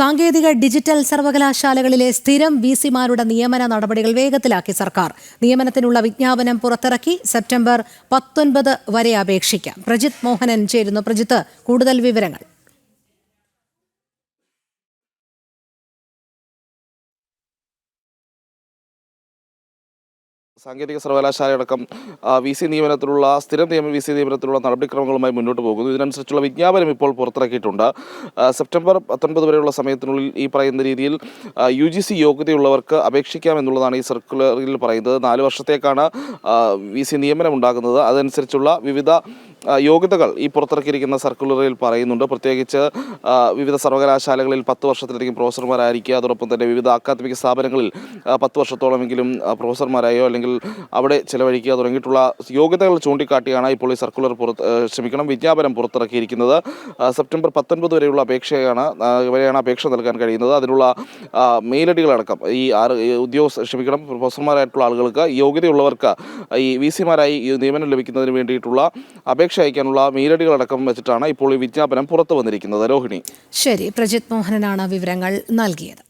സാങ്കേതിക ഡിജിറ്റൽ സർവകലാശാലകളിലെ സ്ഥിരം വിസിമാരുടെ നിയമന നടപടികൾ വേഗത്തിലാക്കി സർക്കാർ. നിയമനത്തിനുള്ള വിജ്ഞാപനം പുറത്തിറക്കി. സെപ്റ്റംബർ 19 വരെ അപേക്ഷിക്കാം. പ്രജിത് മോഹനൻ ചേരുന്നു. പ്രജിത്ത്, കൂടുതൽ വിവരങ്ങൾ. സാങ്കേതിക സർവകലാശാലയടക്കം വിസി നിയമനത്തിലുള്ള സ്ഥിരം വിസി നിയമനത്തിലുള്ള നടപടിക്രമങ്ങളുമായി മുന്നോട്ട് പോകുന്നു. ഇതിനനുസരിച്ചുള്ള വിജ്ഞാപനം ഇപ്പോൾ പുറത്തിറക്കിയിട്ടുണ്ട്. സെപ്റ്റംബർ 19 വരെയുള്ള സമയത്തിനുള്ളിൽ ഈ പറയുന്ന രീതിയിൽ UGC യോഗ്യതയുള്ളവർക്ക് അപേക്ഷിക്കാമെന്നുള്ളതാണ് ഈ സർക്കുലറിൽ പറയുന്നത്. 4 വർഷത്തേക്കാണ് വിസി നിയമനം ഉണ്ടാകുന്നത്. അതനുസരിച്ചുള്ള വിവിധ യോഗ്യതകൾ ഈ പുറത്തിറക്കിയിരിക്കുന്ന സർക്കുലറിൽ പറയുന്നുണ്ട്. പ്രത്യേകിച്ച് വിവിധ സർവകലാശാലകളിൽ 10 വർഷത്തിലധികം പ്രൊഫസർമാരായിരിക്കുക, അതോടൊപ്പം തന്നെ വിവിധ അക്കാദമിക് സ്ഥാപനങ്ങളിൽ 10 വർഷത്തോളമെങ്കിലും പ്രൊഫസർമാരായോ അല്ലെങ്കിൽ അവിടെ ചിലവഴിക്കുക തുടങ്ങിയിട്ടുള്ള യോഗ്യതകൾ ചൂണ്ടിക്കാട്ടിയാണ് ഇപ്പോൾ ഈ സർക്കുലർ വിജ്ഞാപനം പുറത്തിറക്കിയിരിക്കുന്നത്. സെപ്റ്റംബർ 19 വരെയുള്ള വരെയാണ് അപേക്ഷ നൽകാൻ കഴിയുന്നത്. അതിനുള്ള മെയിലടികളടക്കം ഈ പ്രൊഫസർമാരായിട്ടുള്ള ആളുകൾക്ക് യോഗ്യതയുള്ളവർക്ക് ഈ വിസിമാരായി നിയമനം ലഭിക്കുന്നതിന് വേണ്ടിയിട്ടുള്ള അപേക്ഷ അയക്കാനുള്ള മെയിലടികളടക്കം വെച്ചിട്ടാണ് ഇപ്പോൾ ഈ വിജ്ഞാപനം പുറത്തു വന്നിരിക്കുന്നത്. രോഹിണി. ശരി, പ്രജിത് മോഹനനാണ് വിവരങ്ങൾ നൽകിയത്.